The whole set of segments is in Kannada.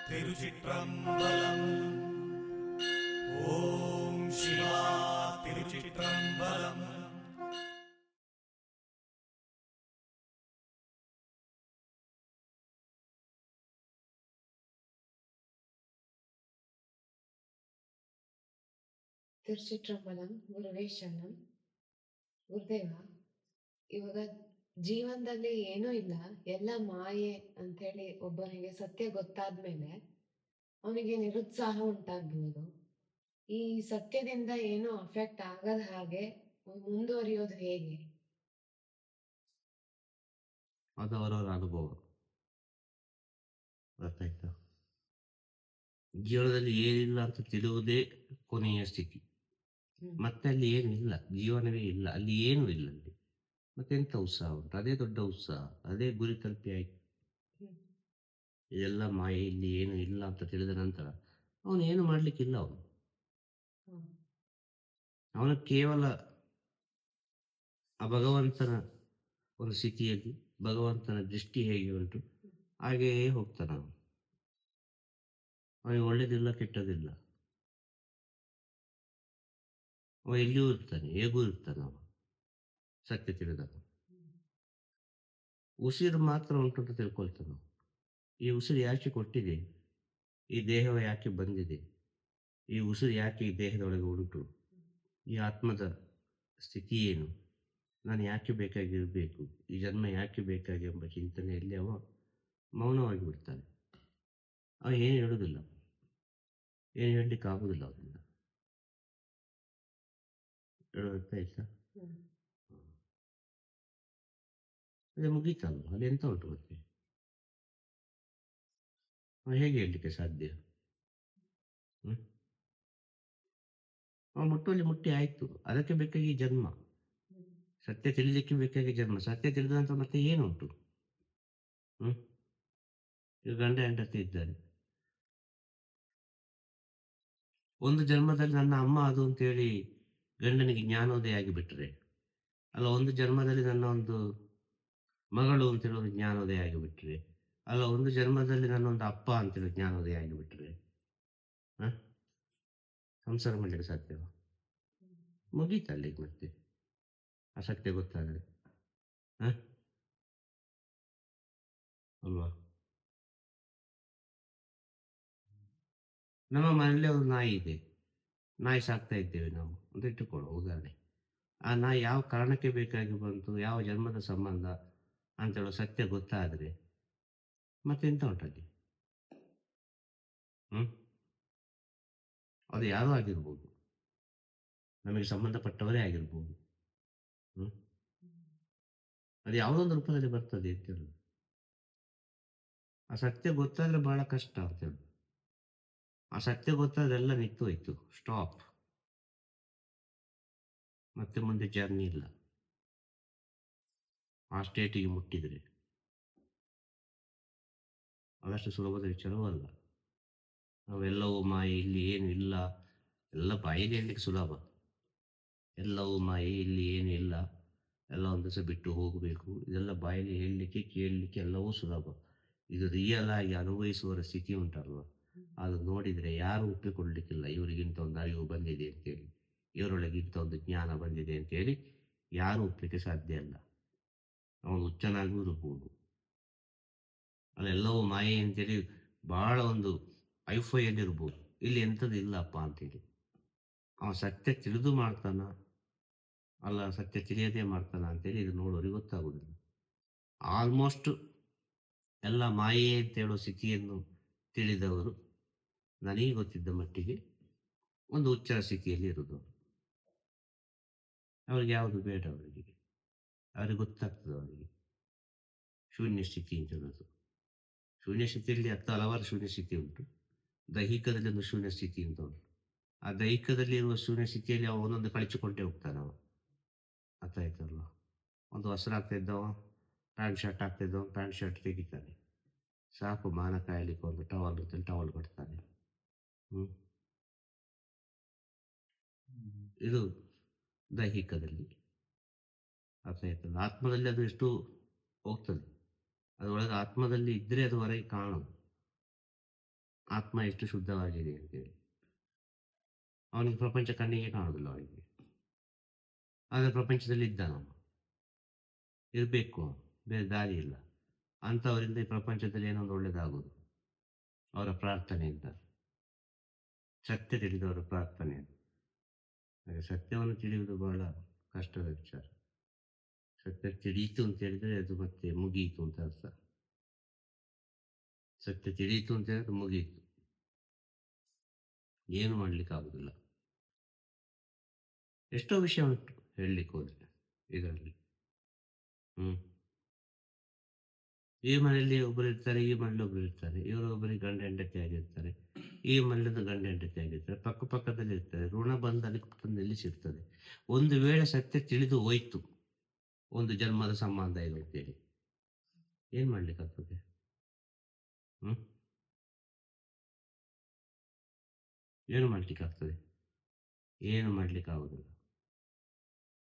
திருச்சிற்றம்பலம். ஓம் சிவா திருச்சிற்றம்பலம். ತಿರುಚಿಟ್ರಂಬಲಂ ಗುರುವೇಶನಂ ಗುರುದೇವ. ಇವಾಗ ಜೀವನದಲ್ಲಿ ಏನೂ ಇಲ್ಲ, ಎಲ್ಲ ಮಾಯೆ ಅಂತ ಹೇಳಿ ಒಬ್ಬನಿಗೆ ಸತ್ಯ ಗೊತ್ತಾದ್ಮೇಲೆ ಅವನಿಗೆ ನಿರುತ್ಸಾಹ ಉಂಟಾಗ್ಬೋದು. ಈ ಸತ್ಯದಿಂದ ಏನೂ ಅಫೆಕ್ಟ್ ಆಗದ ಹಾಗೆ ಮುಂದುವರಿಯೋದು ಹೇಗೆ? ಅದು ಅವರವರ ಅನುಭವ. ಗೊತ್ತಾಯ್ತಾ? ಜೀವನದಲ್ಲಿ ಏನಿಲ್ಲ ಅಂತ ತಿಳಿಯುವುದೇ ಕೊನೆಯ ಸ್ಥಿತಿ. ಮತ್ತೆ ಅಲ್ಲಿ ಏನಿಲ್ಲ, ಜೀವನವೇ ಇಲ್ಲ, ಅಲ್ಲಿ ಏನೂ ಇಲ್ಲ. ಅಲ್ಲಿ ಮತ್ತೆಂತ ಉತ್ಸಾಹ ಉಂಟು? ಅದೇ ದೊಡ್ಡ ಉತ್ಸಾಹ, ಅದೇ ಗುರಿ ತಲುಪಿ ಆಯ್ತು. ಇದೆಲ್ಲ ಮಾಯೆ, ಇಲ್ಲಿ ಏನು ಇಲ್ಲ ಅಂತ ತಿಳಿದ ನಂತರ ಅವನು ಏನು ಮಾಡ್ಲಿಕ್ಕಿಲ್ಲ. ಅವನು ಕೇವಲ ಆ ಭಗವಂತನ ಒಂದು ಸ್ಥಿತಿಯಲ್ಲಿ ಭಗವಂತನ ದೃಷ್ಟಿ ಹೇಗೆ ಉಂಟು ಹಾಗೆಯೇ ಹೋಗ್ತಾನ. ಅವನಿಗೆ ಒಳ್ಳೇದಿಲ್ಲ, ಕೆಟ್ಟದಿಲ್ಲ. ಅವ ಎಲ್ಲಿಯೂ ಇರ್ತಾನೆ, ಹೇಗೂ ಇರ್ತಾನೆ. ಅವ ಸತ್ಯ ತಿಳಿದ ಉಸಿರು ಮಾತ್ರ ಉಂಟು ಅಂತ ತಿಳ್ಕೊಳ್ತಾನೆ. ಈ ಉಸಿರು ಯಾಕೆ ಕೊಟ್ಟಿದೆ, ಈ ದೇಹವ ಯಾಕೆ ಬಂದಿದೆ, ಈ ಉಸಿರು ಯಾಕೆ ಈ ದೇಹದೊಳಗೆ ಉಂಟು, ಈ ಆತ್ಮದ ಸ್ಥಿತಿ ಏನು, ನಾನು ಯಾಕೆ ಬೇಕಾಗಿರಬೇಕು, ಈ ಜನ್ಮ ಯಾಕೆ ಬೇಕಾಗಿ ಎಂಬ ಚಿಂತನೆಯಲ್ಲಿ ಅವ ಮೌನವಾಗಿ ಬಿಡ್ತಾನೆ. ಅವ ಏನು ಹೇಳುವುದಿಲ್ಲ, ಏನು ಹೇಳಲಿಕ್ಕೆ ಆಗುದಿಲ್ಲ ಅವನಿಂದ. ಹೇಳೋದರ್ಥ ಆಯ್ತಾ? ಅದೇ ಮುಗೀತಲ್ಲ, ಅಲ್ಲಿ ಎಂತ ಉಂಟು ಮತ್ತೆ? ಹೇಗೆ ಹೇಳಲಿಕ್ಕೆ ಸಾಧ್ಯ? ಅವ ಮುಟ್ಟುವಲ್ಲಿ ಮುಟ್ಟಿ ಆಯ್ತು. ಅದಕ್ಕೆ ಬೇಕಾಗಿ ಜನ್ಮ, ಸತ್ಯ ತಿಳಿಲಿಕ್ಕೆ ಬೇಕಾಗಿ ಜನ್ಮ. ಸತ್ಯ ತಿಳಿದ ನಂತರ ಮತ್ತೆ ಏನು ಉಂಟು? ಈಗ ಗಂಡ ಹೆಂಡತಿ ಇದ್ದಾರೆ. ಒಂದು ಜನ್ಮದಲ್ಲಿ ನನ್ನ ಅಮ್ಮ ಅದು ಅಂತೇಳಿ ಗಂಡನಿಗೆ ಜ್ಞಾನೋದಯ ಆಗಿಬಿಟ್ರೆ, ಅಲ್ಲ ಒಂದು ಜನ್ಮದಲ್ಲಿ ನನ್ನ ಒಂದು ಮಗಳು ಅಂತೇಳಿ ಒಂದು ಜ್ಞಾನೋದಯ ಆಗಿಬಿಟ್ರೆ, ಅಲ್ಲ ಒಂದು ಜನ್ಮದಲ್ಲಿ ನನ್ನ ಒಂದು ಅಪ್ಪ ಅಂತೇಳಿ ಜ್ಞಾನೋದಯ ಆಗಿಬಿಟ್ರೆ ಸಂಸಾರ ಮಾಡಲಿಕ್ಕೆ ಸಾಧ್ಯವ? ಮುಗೀತಲ್ಲಿಗೆ ಮತ್ತೆ ಆ ಸತ್ಯ ಗೊತ್ತಾಗದೆ ಅಲ್ವಾ? ನಮ್ಮ ಮನೆಯಲ್ಲೇ ಒಂದು ನಾಯಿ ಇದೆ, ನಾಯಿ ಸಾಕ್ತಾ ಇದ್ದೇವೆ ನಾವು ಅಂತ ಇಟ್ಟುಕೊಳ್ಳೋ ಉದಾಹರಣೆ. ಆ ನಾಯಿ ಯಾವ ಕಾರಣಕ್ಕೆ ಬೇಕಾಗಿ ಬಂತು, ಯಾವ ಜನ್ಮದ ಸಂಬಂಧ ಅಂತೇಳೋ ಸತ್ಯ ಗೊತ್ತಾದರೆ ಮತ್ತೆಂತ ಉಂಟಲ್ಲಿ? ಅದು ಯಾರೂ ಆಗಿರ್ಬೋದು, ನಮಗೆ ಸಂಬಂಧಪಟ್ಟವರೇ ಆಗಿರ್ಬೋದು. ಅದು ಯಾವುದೊಂದು ರೂಪದಲ್ಲಿ ಬರ್ತದೆ ಅಂತ ಹೇಳುದು. ಆ ಸತ್ಯ ಗೊತ್ತಾದ್ರೆ ಬಹಳ ಕಷ್ಟ ಅಂತ ಹೇಳುದು. ಆ ಸತ್ಯ ಗೊತ್ತಾದ್ರೆಲ್ಲ ನಿಂತು ಹೋಯ್ತು, ಸ್ಟಾಪ್. ಮತ್ತೆ ಮುಂದೆ ಜರ್ನಿ ಇಲ್ಲ. ಆ ಸ್ಟೇಟಿಗೆ ಮುಟ್ಟಿದ್ರೆ ಅದಷ್ಟು ಸುಲಭದ ವಿಚಾರವೂ ಅಲ್ಲ. ನಾವೆಲ್ಲವೂ ಮಾಯೆ, ಇಲ್ಲಿ ಏನು ಇಲ್ಲ, ಎಲ್ಲ ಬಾಯಿಗೆ ಹೇಳಲಿಕ್ಕೆ ಸುಲಭ. ಎಲ್ಲವೂ ಮಾಯೆ, ಇಲ್ಲಿ ಏನು ಇಲ್ಲ, ಎಲ್ಲ ಒಂದು ದಿವಸ ಬಿಟ್ಟು ಹೋಗಬೇಕು, ಇದೆಲ್ಲ ಬಾಯಲ್ಲಿ ಹೇಳಲಿಕ್ಕೆ ಕೇಳಲಿಕ್ಕೆ ಎಲ್ಲವೂ ಸುಲಭ. ಇದು ರಿಯಲ್ ಆಗಿ ಅನುಭವಿಸುವ ಸ್ಥಿತಿ ಉಂಟಲ್ವ, ಅದು ನೋಡಿದರೆ ಯಾರು ಒಪ್ಪಿಕೊಳ್ಳಲಿಕ್ಕಿಲ್ಲ. ಇವರಿಗಿಂತ ಒಂದು ಅರಿವು ಬಂದಿದೆ ಅಂತೇಳಿ, ಇವರೊಳಗಿಂತ ಒಂದು ಜ್ಞಾನ ಬಂದಿದೆ ಅಂತೇಳಿ ಯಾರು ಒಪ್ಪಲಿಕ್ಕೆ ಸಾಧ್ಯ ಅಲ್ಲ. ಅವನು ಹುಚ್ಚನಾಗೂ ಇರಬಹುದು. ಅಲ್ಲೆಲ್ಲವೂ ಮಾಯೆ ಅಂತೇಳಿ ಬಹಳ ಒಂದು ಐಫೈಯಲ್ಲಿರ್ಬೋದು. ಇಲ್ಲಿ ಎಂಥದ್ದು ಇಲ್ಲಪ್ಪ ಅಂತೇಳಿ ಅವ ಸತ್ಯ ತಿಳಿದು ಮಾಡ್ತಾನ, ಅಲ್ಲ ಸತ್ಯ ತಿಳಿಯದೇ ಮಾಡ್ತಾನ ಅಂತೇಳಿ ಇದು ನೋಡೋರಿಗೆ ಗೊತ್ತಾಗುವುದಿಲ್ಲ. ಆಲ್ಮೋಸ್ಟ್ ಎಲ್ಲ ಮಾಯೆ ಅಂತ ಹೇಳೋ ಸ್ಥಿತಿಯನ್ನು ತಿಳಿದವರು ನನಗೆ ಗೊತ್ತಿದ್ದ ಮಟ್ಟಿಗೆ ಒಂದು ಉಚ್ಚರ ಸ್ಥಿತಿಯಲ್ಲಿ ಇರುವುದು. ಅವ್ರಿಗೆ ಯಾವುದು ಬೇಡ, ಅವ್ರಿಗೆ ಗೊತ್ತಾಗ್ತದೆ. ಅವರಿಗೆ ಶೂನ್ಯ ಸ್ಥಿತಿ ಅಂತ ಹೇಳೋದು. ಶೂನ್ಯ ಸ್ಥಿತಿಯಲ್ಲಿ ಹಲವಾರು ಶೂನ್ಯ ಸ್ಥಿತಿ ಉಂಟು. ದೈಹಿಕದಲ್ಲಿ ಒಂದು ಶೂನ್ಯ ಸ್ಥಿತಿ ಅಂತ ಉಂಟು. ಆ ದೈಹಿಕದಲ್ಲಿ ಇರುವ ಶೂನ್ಯ ಸ್ಥಿತಿಯಲ್ಲಿ ಅವ ಒಂದೊಂದು ಕಳಿಸಿಕೊಂಡೇ ಹೋಗ್ತಾನೆ. ಅವ ಅರ್ಥ ಆಯ್ತಲ್ವ? ಒಂದು ಹಸಿರಾಗ್ತಾ ಇದ್ದವ ಪ್ಯಾಂಟ್ ಶರ್ಟ್ ಆಗ್ತಾ ಇದ್ದವ ಪ್ಯಾಂಟ್ ಶರ್ಟ್ ತೆಗಿತಾನೆ, ಸಾಕು ಮಾನ ಕಾಯಲಿಕ್ಕೆ ಒಂದು ಟವಲ್ ಟವಲ್ ಕೊಡ್ತಾನೆ. ಇದು ದೈಹಿಕದಲ್ಲಿ. ಅರ್ಥ ಆಯ್ತಲ್ಲ? ಆತ್ಮದಲ್ಲಿ ಅದು ಎಷ್ಟು ಹೋಗ್ತದೆ, ಅದರೊಳಗೆ ಆತ್ಮದಲ್ಲಿ ಇದ್ರೆ ಅದು ಹೊರಗೆ ಕಾಣೋದು. ಆತ್ಮ ಎಷ್ಟು ಶುದ್ಧವಾಗಿದೆ ಅಂತೇಳಿ. ಅವನಿಗೆ ಪ್ರಪಂಚ ಕಣ್ಣಿಗೆ ಕಾಣುವುದಿಲ್ಲ ಅವನಿಗೆ. ಆದರೆ ಪ್ರಪಂಚದಲ್ಲಿ ಇದ್ದಾನ, ಇರಬೇಕು, ಬೇರೆ ದಾರಿ ಇಲ್ಲ. ಅಂಥವರಿಂದ ಈ ಪ್ರಪಂಚದಲ್ಲಿ ಏನೋ ಒಂದು ಒಳ್ಳೆಯದಾಗೋದು ಅವರ ಪ್ರಾರ್ಥನೆಯಿಂದ, ಸತ್ಯ ತಿಳಿದವರ ಪ್ರಾರ್ಥನೆಯಿಂದ. ಹಾಗೆ ಸತ್ಯವನ್ನು ತಿಳಿಯುವುದು ಬಹಳ ಕಷ್ಟದ ವಿಚಾರ. ಸತ್ಯ ತಿಳಿಯಿತು ಅಂತ ಹೇಳಿದರೆ ಅದು ಮತ್ತೆ ಮುಗಿಯಿತು ಅಂತ ಅರ್ಥ. ಸತ್ಯ ತಿಳಿಯಿತು ಅಂತ ಹೇಳಿದ್ರೆ ಮುಗಿಯಿತು, ಏನು ಮಾಡ್ಲಿಕ್ಕೆ ಆಗುದಿಲ್ಲ. ಎಷ್ಟೋ ವಿಷಯ ಉಂಟು ಹೇಳಲಿಕ್ಕೆ ಹೋದ್ರೆ ಇದರಲ್ಲಿ. ಈ ಮನೆಯಲ್ಲಿ ಒಬ್ಬರು ಇರ್ತಾರೆ, ಈ ಮನೇಲಿ ಒಬ್ಬರು ಇರ್ತಾರೆ, ಇವರು ಒಬ್ಬರಿಗೆ ಗಂಡ ಹೆಂಡತಿ ಆಗಿರ್ತಾರೆ, ಈ ಮನೆಯದು ಗಂಡ ಹೆಂಡತಿ ಆಗಿರ್ತಾರೆ, ಪಕ್ಕ ಪಕ್ಕದಲ್ಲಿ ಇರ್ತಾರೆ. ಋಣ ಬಂದಲ್ಲಿ ತಂದು ನಿಲ್ಲಿಸಿರ್ತದೆ. ಒಂದು ವೇಳೆ ಸತ್ಯ ತಿಳಿದು ಹೋಯ್ತು, ಒಂದು ಜನ್ಮದ ಸಂಬಂಧ ಇದೆ ಅಂತೇಳಿ, ಏನ್ ಮಾಡ್ಲಿಕ್ಕಾಗ್ತದೆ? ಏನು ಮಾಡ್ಲಿಕ್ಕಾಗ್ತದೆ? ಏನು ಮಾಡ್ಲಿಕ್ಕೆ ಆಗುದಿಲ್ಲ.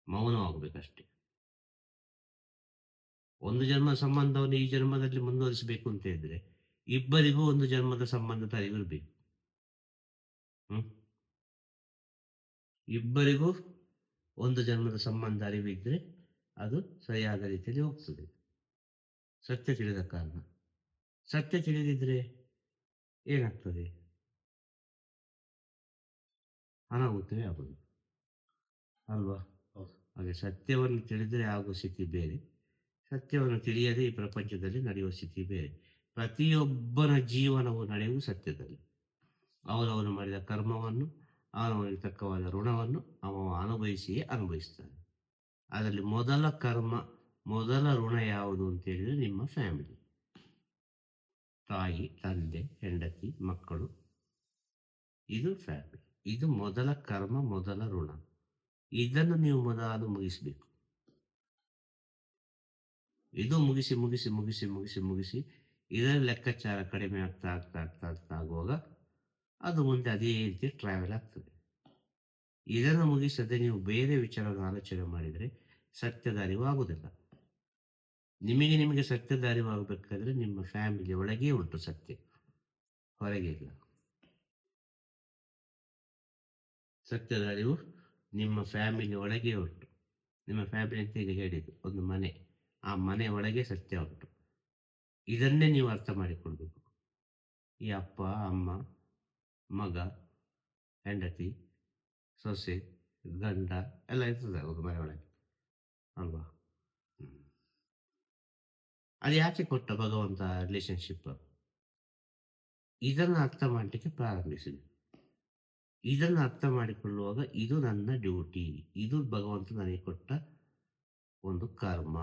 ಮೌನವಾಗಬೇಕಷ್ಟೇ. ಒಂದು ಜನ್ಮದ ಸಂಬಂಧವನ್ನು ಈ ಜನ್ಮದಲ್ಲಿ ಮುಂದುವರಿಸಬೇಕು ಅಂತ ಇದ್ರೆ ಇಬ್ಬರಿಗೂ ಒಂದು ಜನ್ಮದ ಸಂಬಂಧದ ಅರಿವಿರಬೇಕು. ಇಬ್ಬರಿಗೂ ಒಂದು ಜನ್ಮದ ಸಂಬಂಧ ಅರಿವಿದ್ರೆ ಅದು ಸರಿಯಾದ ರೀತಿಯಲ್ಲಿ ಹೋಗ್ತದೆ, ಸತ್ಯ ತಿಳಿದ ಕಾರಣ. ಸತ್ಯ ತಿಳಿದಿದ್ರೆ ಏನಾಗ್ತದೆ? ಅನಾಹುತವೇ ಆಗುದು ಅಲ್ವಾ? ಹಾಗೆ ಸತ್ಯವನ್ನು ತಿಳಿದರೆ ಆಗುವ ಸ್ಥಿತಿ ಬೇರೆ, ಸತ್ಯವನ್ನು ತಿಳಿಯದೆ ಈ ಪ್ರಪಂಚದಲ್ಲಿ ನಡೆಯುವ ಸ್ಥಿತಿ ಬೇರೆ. ಪ್ರತಿಯೊಬ್ಬನ ಜೀವನವು ನಡೆಯುವ ಸತ್ಯದಲ್ಲಿ. ಅವರವನು ಮಾಡಿದ ಕರ್ಮವನ್ನು, ಅವನವನಿಗೆ ತಕ್ಕವಾದ ಋಣವನ್ನು ಅವ ಅನುಭವಿಸಿಯೇ ಅನುಭವಿಸ್ತಾನೆ. ಅದರಲ್ಲಿ ಮೊದಲ ಕರ್ಮ, ಮೊದಲ ಋಣ ಯಾವುದು ಅಂತ ಹೇಳಿದ್ರೆ ನಿಮ್ಮ ಫ್ಯಾಮಿಲಿ, ತಾಯಿ, ತಂದೆ, ಹೆಂಡತಿ, ಮಕ್ಕಳು. ಇದು ಫ್ಯಾಮಿಲಿ, ಇದು ಮೊದಲ ಕರ್ಮ, ಮೊದಲ ಋಣ. ಇದನ್ನು ನೀವು ಮೊದಲು ಮುಗಿಸಬೇಕು. ಇದು ಮುಗಿಸಿ ಮುಗಿಸಿ ಮುಗಿಸಿ ಮುಗಿಸಿ ಮುಗಿಸಿ ಇದರ ಲೆಕ್ಕಾಚಾರ ಕಡಿಮೆ ಆಗ್ತಾ ಆಗ್ತಾ ಆಗ್ತಾ ಆಗ್ತಾ ಆಗುವಾಗ ಅದು ಮುಂದೆ ಅದೇ ರೀತಿ ಟ್ರಾವೆಲ್ ಆಗ್ತದೆ. ಇದನ್ನು ಮುಗಿಸದೆ ನೀವು ಬೇರೆ ವಿಚಾರವನ್ನು ಆಲೋಚನೆ ಮಾಡಿದರೆ ಸತ್ಯದ ಅರಿವು ಆಗುವುದಿಲ್ಲ. ನಿಮಗೆ ಸತ್ಯದ ಅರಿವು ಆಗಬೇಕಾದ್ರೆ ನಿಮ್ಮ ಫ್ಯಾಮಿಲಿ ಒಳಗೆ ಉಂಟು ಸತ್ಯ, ಹೊರಗೆ ಇಲ್ಲ. ಸತ್ಯದ ಅರಿವು ನಿಮ್ಮ ಫ್ಯಾಮಿಲಿ ಒಳಗೆ ಉಂಟು. ನಿಮ್ಮ ಫ್ಯಾಮಿಲಿ ಅಂತ ಈಗ ಹೇಳಿದ್ದು ಒಂದು ಮನೆ, ಆ ಮನೆ ಒಳಗೆ ಸತ್ಯ ಉಂಟು. ಇದನ್ನೇ ನೀವು ಅರ್ಥ ಮಾಡಿಕೊಳ್ಬೇಕು. ಈ ಅಪ್ಪ, ಅಮ್ಮ, ಮಗ, ಹೆಂಡತಿ, ಸೊಸೆ, ಗಂಡ ಎಲ್ಲ ಇರ್ತದೆ ಒಂದು ಮನೆ ಒಳಗೆ ಅಲ್ವಾ? ಅದು ಯಾಕೆ ಕೊಟ್ಟ ಭಗವಂತ ರಿಲೇಶನ್ಶಿಪ್? ಇದನ್ನು ಅರ್ಥ ಮಾಡಲಿಕ್ಕೆ ಪ್ರಾರಂಭಿಸಿದೆ. ಇದನ್ನು ಅರ್ಥ ಮಾಡಿಕೊಳ್ಳುವಾಗ ಇದು ನನ್ನ ಡ್ಯೂಟಿ, ಇದು ಭಗವಂತ ನನಗೆ ಕೊಟ್ಟ ಒಂದು ಕರ್ಮ,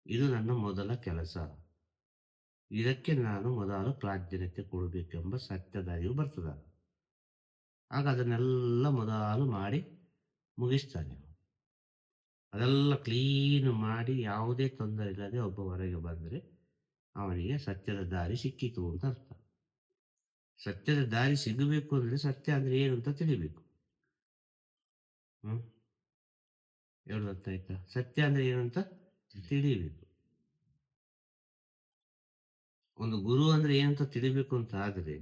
ಇದು ನನ್ನ ಮೊದಲ ಕೆಲಸ, ಇದಕ್ಕೆ ನಾನು ಮೊದಲು ಪ್ರಾಧಾನ್ಯತೆ ಕೊಡಬೇಕೆಂಬ ಸತ್ಯದ ಅರಿವು ಬರ್ತದೆ. ಆಗ ಅದನ್ನೆಲ್ಲ ಮೊದಲು ಮಾಡಿ ಮುಗಿಸ್ತಾನೆ. ಅದೆಲ್ಲ ಕ್ಲೀನ್ ಮಾಡಿ ಯಾವುದೇ ತೊಂದರೆ ಇಲ್ಲದೆ ಒಬ್ಬ ಹೊರಗೆ ಬಂದರೆ ಅವನಿಗೆ ಸತ್ಯದ ದಾರಿ ಸಿಕ್ಕಿತು ಅಂತ ಅರ್ಥ. ಸತ್ಯದ ದಾರಿ ಸಿಗಬೇಕು ಅಂದರೆ ಸತ್ಯ ಅಂದ್ರೆ ಏನು ಅಂತ ತಿಳಿಬೇಕು. ಹೇಳುದು ಅರ್ಥ ಆಯ್ತಾ? ಸತ್ಯ ಅಂದ್ರೆ ಏನು ಅಂತ ತಿಳಿಬೇಕು. ಒಂದು ಗುರು ಅಂದ್ರೆ ಏನಂತ ತಿಳಿಬೇಕು ಅಂತ ಆದರೆ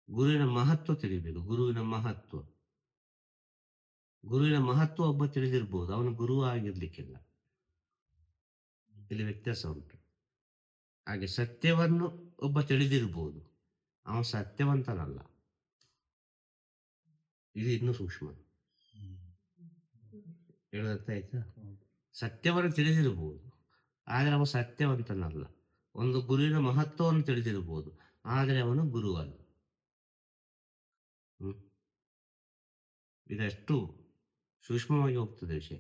ಗುರುವಿನ ಮಹತ್ವ ತಿಳಿಬೇಕು. ಗುರುವಿನ ಮಹತ್ವ ಒಬ್ಬ ತಿಳಿದಿರ್ಬೋದು, ಅವನು ಗುರು ಆಗಿರ್ಲಿಕ್ಕಿಲ್ಲ. ಇಲ್ಲಿ ವ್ಯತ್ಯಾಸ ಉಂಟು. ಹಾಗೆ ಸತ್ಯವನ್ನು ಒಬ್ಬ ತಿಳಿದಿರ್ಬೋದು, ಅವನು ಸತ್ಯವಂತನಲ್ಲ. ಇದು ಇನ್ನೂ ಸೂಕ್ಷ್ಮ. ಹೇಳೋದರ್ಥ ಆಯ್ತಾ? ಸತ್ಯವನ್ನು ತಿಳಿದಿರ್ಬೋದು ಆದರೆ ಅವನು ಸತ್ಯವಂತನಲ್ಲ. ಒಂದು ಗುರುವಿನ ಮಹತ್ವವನ್ನು ತಿಳಿದಿರ್ಬೋದು ಆದರೆ ಅವನು ಗುರು ಅಲ್ಲ. ಇದಷ್ಟು ಸೂಕ್ಷ್ಮವಾಗಿ ಹೋಗ್ತದೆ ವಿಷಯ.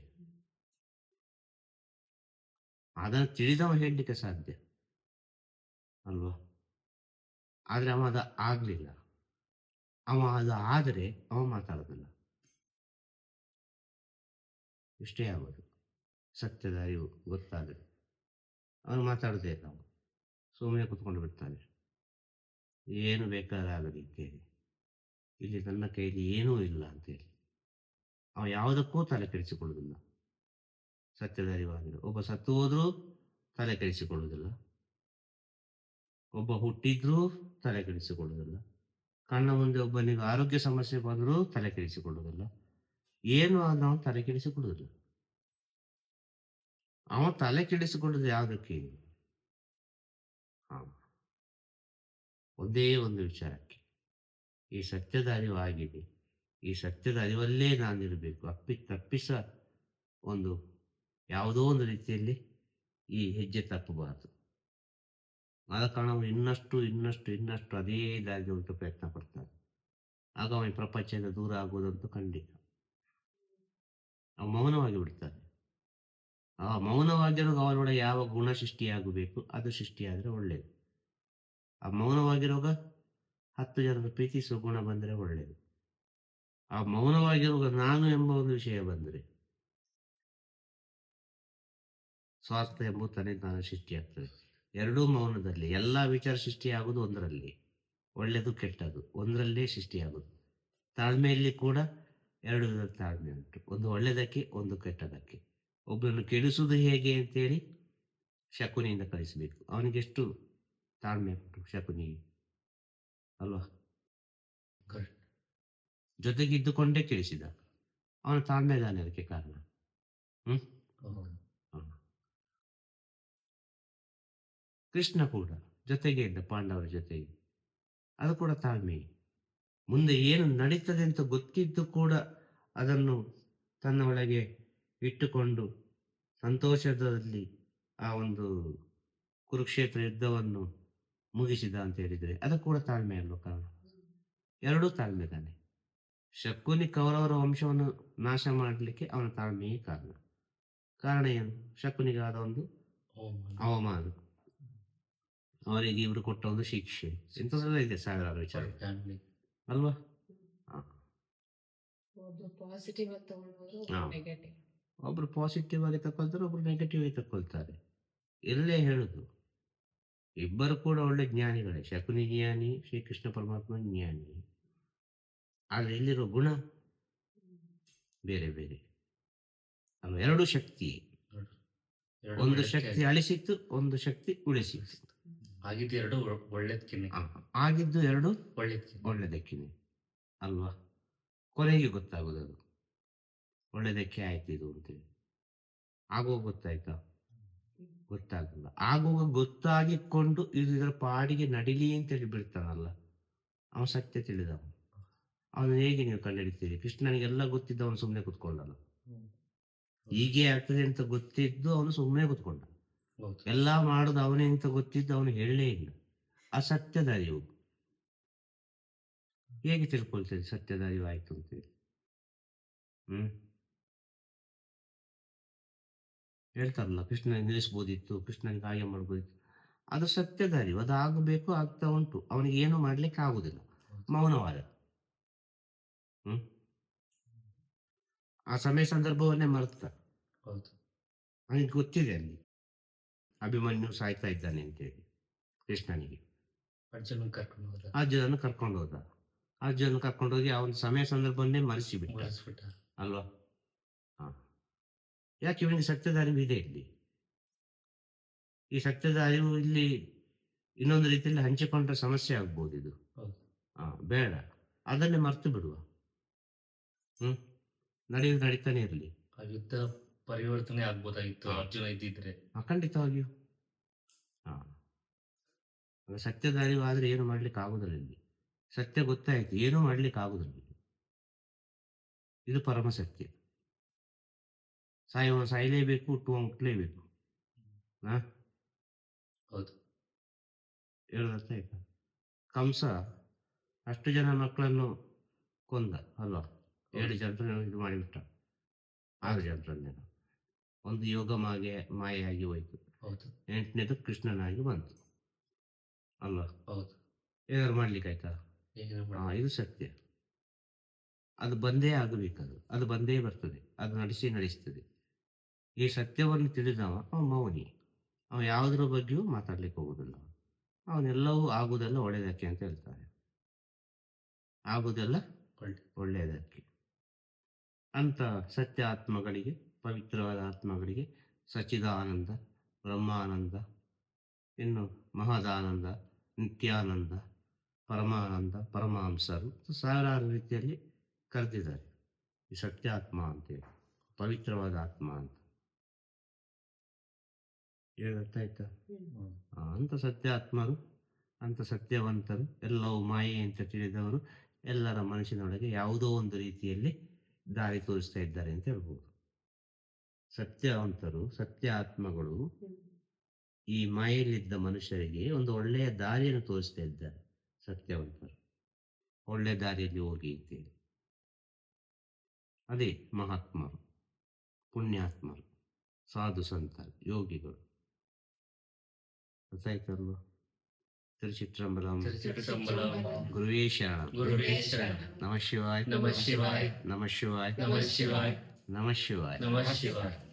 ಅದನ್ನು ತಿಳಿದವ ಹೇಳಲಿಕ್ಕೆ ಸಾಧ್ಯ ಅಲ್ವಾ? ಆದ್ರೆ ಅವ ಅದು ಆಗ್ಲಿಲ್ಲ. ಅವ ಅದು ಆದರೆ ಅವ ಮಾತಾಡೋದಿಲ್ಲ. ಇಷ್ಟೇ ಆಗೋದು. ಸತ್ಯದ ಅರಿವು ಗೊತ್ತಾದರೆ ಅವನು ಮಾತಾಡೋದೇ ಇಲ್ಲ. ಅವನು ಸುಮ್ಮನೆ ಕುತ್ಕೊಂಡು ಬಿಡ್ತಾನೆ. ಏನು ಬೇಕಾದಾಗಲಿ ಅಂತೇಳಿ, ಇಲ್ಲಿ ನನ್ನ ಕೈಲಿ ಏನೂ ಇಲ್ಲ ಅಂತೇಳಿ ಅವ ಯಾವುದಕ್ಕೂ ತಲೆ ಕೆಡಿಸಿಕೊಳ್ಳುವುದಿಲ್ಲ. ಸತ್ಯದ ಅರಿವಾಗಿದೆ. ಒಬ್ಬ ಸತ್ತು ಹೋದ್ರೂ ತಲೆ ಕೆಡಿಸಿಕೊಳ್ಳುವುದಿಲ್ಲ, ಒಬ್ಬ ಹುಟ್ಟಿದ್ರೂ ತಲೆ ಕೆಡಿಸಿಕೊಳ್ಳುವುದಿಲ್ಲ. ಕಣ್ಣ ಮುಂದೆ ಒಬ್ಬನಿಗೆ ಆರೋಗ್ಯ ಸಮಸ್ಯೆ ಬಂದರೂ ತಲೆ ಕೆಡಿಸಿಕೊಳ್ಳುವುದಿಲ್ಲ. ಏನು ಆದ್ರೂ ಅವನು ತಲೆ ಕೆಡಿಸಿಕೊಳ್ಳುವುದಿಲ್ಲ. ಅವನು ತಲೆ ಕೆಡಿಸಿಕೊಳ್ಳುವುದು ಯಾವುದಕ್ಕೆ? ಹಾ, ಒಂದೇ ಒಂದು ವಿಚಾರಕ್ಕೆ. ಈ ಸತ್ಯದ ಅರಿವು ಆಗಿದೆ. ಈ ಸತ್ಯದ ಅರಿವಲ್ಲೇ ನಾನಿರಬೇಕು. ತಪ್ಪಿಸ ಒಂದು ಯಾವುದೋ ಒಂದು ರೀತಿಯಲ್ಲಿ ಈ ಹೆಜ್ಜೆ ತಪ್ಪಬಾರದು. ಆದ ಕಾರಣ ಅವನು ಇನ್ನಷ್ಟು ಅದೇ ದಾರಿಗೆ ಉಂಟು ಪ್ರಯತ್ನ ಪಡ್ತಾನೆ. ಆಗ ಅವನ ಪ್ರಪಂಚದಿಂದ ದೂರ ಆಗುವುದಂತೂ ಖಂಡಿತ. ಅವನು ಮೌನವಾಗಿ ಬಿಡ್ತಾನೆ. ಆ ಮೌನವಾಗಿರೋ ಅವನೊಳಗೆ ಯಾವ ಗುಣ ಸೃಷ್ಟಿಯಾಗಬೇಕು ಅದು ಸೃಷ್ಟಿಯಾದರೆ ಒಳ್ಳೆಯದು. ಆ ಮೌನವಾಗಿರುವಾಗ 10 ಜನರ ಪ್ರೀತಿಸುವ ಗುಣ ಬಂದರೆ ಒಳ್ಳೆಯದು. ಆ ಮೌನವಾಗಿರುವಾಗ ನಾನು ಎಂಬ ಒಂದು ವಿಷಯ ಬಂದರೆ ಸ್ವಾರ್ಥ ಎಂಬುದು ತನ್ನೇ ತಾನು ಸೃಷ್ಟಿಯಾಗ್ತದೆ. ಎರಡೂ ಮೌನದಲ್ಲಿ ಎಲ್ಲ ವಿಚಾರ ಸೃಷ್ಟಿಯಾಗುವುದು ಒಂದರಲ್ಲಿ, ಒಳ್ಳೆಯದು ಕೆಟ್ಟದ್ದು ಒಂದರಲ್ಲೇ ಸೃಷ್ಟಿಯಾಗುವುದು. ತಾಳ್ಮೆಯಲ್ಲಿ ಕೂಡ 2 ವಿಧದ ತಾಳ್ಮೆ ಉಂಟು, ಒಂದು ಒಳ್ಳೆಯದಕ್ಕೆ, ಒಂದು ಕೆಟ್ಟದಕ್ಕೆ. ಒಬ್ಬರನ್ನು ಕೆಡಿಸುವುದು ಹೇಗೆ ಅಂತೇಳಿ ಶಕುನಿಯಿಂದ ಕಲಿಸಬೇಕು. ಅವನಿಗೆ ಎಷ್ಟು ತಾಳ್ಮೆ ಉಂಟು ಶಕುನಿಗೆ, ಅಲ್ವಾ? ಜೊತೆಗಿದ್ದುಕೊಂಡೇ ಕೆಡಿಸಿದ. ಅವನ ತಾಳ್ಮೆದಾನೆ ಅದಕ್ಕೆ ಕಾರಣ. ಕೃಷ್ಣ ಕೂಡ ಜೊತೆಗೆ ಇದ್ದ, ಪಾಂಡವರ ಜೊತೆಗೆ. ಅದು ಕೂಡ ತಾಳ್ಮೆ. ಮುಂದೆ ಏನು ನಡೀತದೆ ಅಂತ ಗೊತ್ತಿದ್ದು ಕೂಡ ಅದನ್ನು ತನ್ನ ಒಳಗೆ ಇಟ್ಟುಕೊಂಡು ಸಂತೋಷದಲ್ಲಿ ಆ ಒಂದು ಕುರುಕ್ಷೇತ್ರ ಯುದ್ಧವನ್ನು ಮುಗಿಸಿದ ಅಂತ ಹೇಳಿದರೆ ಅದು ಕೂಡ ತಾಳ್ಮೆ ಅಲ್ವ ಕಾರಣ. ಎರಡೂ ತಾಳ್ಮೆ ತಾನೆ. ಶಕುನಿ ಕೌರವರ ವಂಶವನ್ನು ನಾಶ ಮಾಡಲಿಕ್ಕೆ ಅವನ ತಾಳ್ಮೆಯೇ ಕಾರಣ. ಕಾರಣ ಏನು? ಶಕುನಿಗಾದ ಒಂದು ಅವಮಾನ, ಅವರಿಗೆ ಇವರು ಕೊಟ್ಟ ಒಂದು ಶಿಕ್ಷೆ, ಇಂಥದ್ದೆಲ್ಲ ಇದೆ ಸಾವಿರಾರು ವಿಚಾರ ಅಲ್ವಾ? ಒಬ್ರು ಪಾಸಿಟಿವ್ ಆಗಿ ತಕೊಳ್ತಾರೆ, ಒಬ್ರು ನೆಗೆಟಿವ್ ಆಗಿ ತಕೊಳ್ತಾರೆ. ಇಲ್ಲೇ ಹೇಳುದು ಇಬ್ಬರು ಕೂಡ ಒಳ್ಳೆ ಜ್ಞಾನಿಗಳೇ. ಶಕುನಿ ಜ್ಞಾನಿ, ಶ್ರೀಕೃಷ್ಣ ಪರಮಾತ್ಮ ಜ್ಞಾನಿ. ಆದ್ರೆ ಇಲ್ಲಿರೋ ಗುಣ ಬೇರೆ ಬೇರೆ ಅಲ್ವಾ? ಎರಡು ಶಕ್ತಿ, ಒಂದು ಶಕ್ತಿ ಅಳಿಸಿತ್ತು, ಒಂದು ಶಕ್ತಿ ಉಳಿಸಿತ್ತು. ಆಗಿದ್ದು ಎರಡು ಒಳ್ಳೆದಕ್ಕಿನಿ, ಆಗಿದ್ದು ಎರಡು ಒಳ್ಳೆದಕ್ಕಿನಿ ಅಲ್ವಾ? ಕೊನೆಗೆ ಗೊತ್ತಾಗೋದು ಒಳ್ಳೆದಕ್ಕೆ ಆಯ್ತು ಇದು ಅಂತೇಳಿ. ಆಗುವಾಗ ಗೊತ್ತಾಯ್ತಾ? ಗೊತ್ತಾಗಲ್ಲ. ಆಗುವಾಗ ಗೊತ್ತಾಗಿಕೊಂಡು ಇದರ ಪಾಡಿಗೆ ನಡಿಲಿ ಅಂತೇಳಿ ಬಿಡ್ತಾನಲ್ಲ, ಅವನು ಸತ್ಯ ತಿಳಿದವ. ಅವನು ಹೇಗೆ ನೀವು ಕಂಡುಹಿಡಿತೀರಿ? ಕೃಷ್ಣನಿಗೆಲ್ಲ ಗೊತ್ತಿದ್ದ, ಅವನು ಸುಮ್ಮನೆ ಕುತ್ಕೊಂಡಲ್ಲ. ಹೀಗೆ ಆಗ್ತದೆ ಅಂತ ಗೊತ್ತಿದ್ದು ಅವನು ಸುಮ್ಮನೆ ಕುತ್ಕೊಂಡ. ಎಲ್ಲ ಮಾಡುದು ಅವನೇ ಅಂತ ಗೊತ್ತಿದ್ದು ಅವನು ಹೇಳಲೇ ಇಲ್ಲ. ಅಸತ್ಯದ ಅರಿವು ಹೇಗೆ ತಿಳ್ಕೊಳ್ತೇವೆ? ಸತ್ಯದ ಅರಿವು ಆಯ್ತು ಅಂತೇಳಿ ಹೇಳ್ತಾರಲ್ಲ, ಕೃಷ್ಣನಿಗೆ ನಿಲ್ಲಿಸ್ಬೋದಿತ್ತು, ಕೃಷ್ಣನಿಗೆ ಹಾಗೆ ಮಾಡ್ಬೋದಿತ್ತು. ಅದು ಸತ್ಯದ ಅರಿವು, ಅದು ಆಗಬೇಕು, ಆಗ್ತಾ ಉಂಟು. ಅವನಿಗೆ ಏನು ಮಾಡ್ಲಿಕ್ಕೆ ಆಗುದಿಲ್ಲ, ಮೌನವಾದ. ಆ ಸಮಯ ಸಂದರ್ಭವನ್ನೇ ಮರೆತ. ಅವನಿಗೆ ಗೊತ್ತಿದೆ ಅಲ್ಲಿ ಅಭಿಮನ್ಯು ಸಾಯ್ತಾ ಇದ್ದಾನೆ ಅಂತೇಳಿ. ಕೃಷ್ಣನಿಗೆ ಅರ್ಜುನನ್ನು ಕರ್ಕೊಂಡು ಹೋದ. ಅರ್ಜುನನ್ನು ಕರ್ಕೊಂಡು ಹೋಗಿ ಅವನ ಸಮಯ ಸಂದರ್ಭವನ್ನೇ ಮರೆಸಿಬಿಟ್ಟ ಅಲ್ವಾ? ಯಾಕೆ? ಇವನಿಗೆ ಸತ್ಯದ ಅರಿವು ಇದೆ ಇಲ್ಲಿ. ಈ ಸತ್ಯದ ಅರಿವು ಇಲ್ಲಿ ಇನ್ನೊಂದು ರೀತಿಯಲ್ಲಿ ಹಂಚಿಕೊಂಡ್ರೆ ಸಮಸ್ಯೆ ಆಗ್ಬೋದು. ಇದು ಬೇಡ, ಅದನ್ನೇ ಮರ್ತು ಬಿಡುವ. ನಡೀತಾನೆ ಇರಲಿ. ಯುದ್ಧ ಪರಿವರ್ತನೆ ಆಗ್ಬೋದಾಗಿತ್ತು ಅರ್ಜುನ ಇದ್ದಿದ್ರೆ. ಖಂಡಿತವಾಗಿಯೂ. ಸತ್ಯದ ಅರಿವು ಆದ್ರೆ ಏನು ಮಾಡ್ಲಿಕ್ಕೆ ಆಗುದಿಲ್ಲ ಇಲ್ಲಿ. ಸತ್ಯ ಗೊತ್ತಾಯ್ತು, ಏನೂ ಮಾಡ್ಲಿಕ್ಕೆ ಆಗುದಿಲ್ಲ. ಇದು ಪರಮ ಸತ್ಯ. ಸಾಯಲೇಬೇಕು, ಹುಟ್ಟಲೇಬೇಕು. ಹೇಳೋದರ್ಥ ಆಯ್ತಾ? ಕಂಸ ಅಷ್ಟು ಜನ ಮಕ್ಕಳನ್ನು ಕೊಂದ ಅಲ್ವಾ? 7 ಜನರನ್ನು ಇದು ಮಾಡಿಬಿಟ್ಟ. 6 ಜನರನ್ನೇನು. ಒಂದು ಯೋಗ ಮಾಯೆಯಾಗಿ ಹೋಯ್ತು. 8ನೇದು ಕೃಷ್ಣನಾಗಿ ಬಂತು ಅಲ್ವಾ? ಏನಾದ್ರು ಮಾಡ್ಲಿಕ್ಕೆ ಆಯ್ತಾ? ಇದು ಸತ್ಯ. ಅದು ಬಂದೇ ಆಗಬೇಕದು, ಅದು ಬಂದೇ ಬರ್ತದೆ, ಅದು ನಡೆಸ್ತದೆ. ಈ ಸತ್ಯವನ್ನು ತಿಳಿದವ ಅವ ಮೌನಿ. ಅವ ಯಾವುದರ ಬಗ್ಗೆಯೂ ಮಾತಾಡ್ಲಿಕ್ಕೆ ಹೋಗುದಿಲ್ಲ. ಅವನೆಲ್ಲವೂ ಆಗುವುದೆಲ್ಲ ಒಳ್ಳೆಯದಕ್ಕೆ ಅಂತ ಹೇಳ್ತಾರೆ. ಆಗುವುದೆಲ್ಲ ಒಳ್ಳೆಯದಕ್ಕೆ ಅಂತ ಸತ್ಯ ಆತ್ಮಗಳಿಗೆ, ಪವಿತ್ರವಾದ ಆತ್ಮಗಳಿಗೆ ಸಚ್ಚಿದಾನಂದ, ಬ್ರಹ್ಮಾನಂದ, ಇನ್ನು ಮಹದಾನಂದ, ನಿತ್ಯಾನಂದ, ಪರಮಾನಂದ, ಪರಮಹಂಸರು ಸಾವಿರಾರು ರೀತಿಯಲ್ಲಿ ಕರೆದಿದ್ದಾರೆ. ಈ ಸತ್ಯ ಆತ್ಮ ಅಂತೇಳಿ, ಪವಿತ್ರವಾದ ಆತ್ಮ ಅಂತ. ಈಗ ಅರ್ಥ ಆಯ್ತಾ? ಅಂಥ ಸತ್ಯ ಆತ್ಮರು, ಅಂಥ ಸತ್ಯವಂತರು, ಎಲ್ಲವೂ ಮಾಯೆ ಅಂತ ತಿಳಿದವರು ಎಲ್ಲರ ಮನಸ್ಸಿನೊಳಗೆ ಯಾವುದೋ ಒಂದು ರೀತಿಯಲ್ಲಿ ದಾರಿ ತೋರಿಸ್ತಾ ಇದ್ದಾರೆ ಅಂತ ಹೇಳ್ಬೋದು. ಸತ್ಯವಂತರು, ಸತ್ಯ ಆತ್ಮಗಳು ಈ ಮಾಯೆಯಲ್ಲಿದ್ದ ಮನುಷ್ಯರಿಗೆ ಒಂದು ಒಳ್ಳೆಯ ದಾರಿಯನ್ನು ತೋರಿಸ್ತಾ ಇದ್ದಾರೆ. ಸತ್ಯವಂತರು ಒಳ್ಳೆಯ ದಾರಿಯಲ್ಲಿ ಹೋಗಿ ಅಂತೇಳಿ. ಅದೇ ಮಹಾತ್ಮರು, ಪುಣ್ಯಾತ್ಮರು, ಸಾಧು ಸಂತರು, ಯೋಗಿಗಳು. ಗೊತ್ತಾಯ್ತಲ್ವ? ತಿರುಚಿಟ್ರಂಬಲಂ. ಗುರುವೇ ಶರಣಂ. ಗುರುವೇ ಶರಣಂ. ನಮಃ ಶಿವಾಯ. ನಮಃ ಶಿವಾಯ. ನಮಃ ಶಿವಾಯ. ನಮಃ ಶಿವಾಯ. ನಮಃ ಶಿವಾಯ. ನಮಃ ಶಿವಾಯ.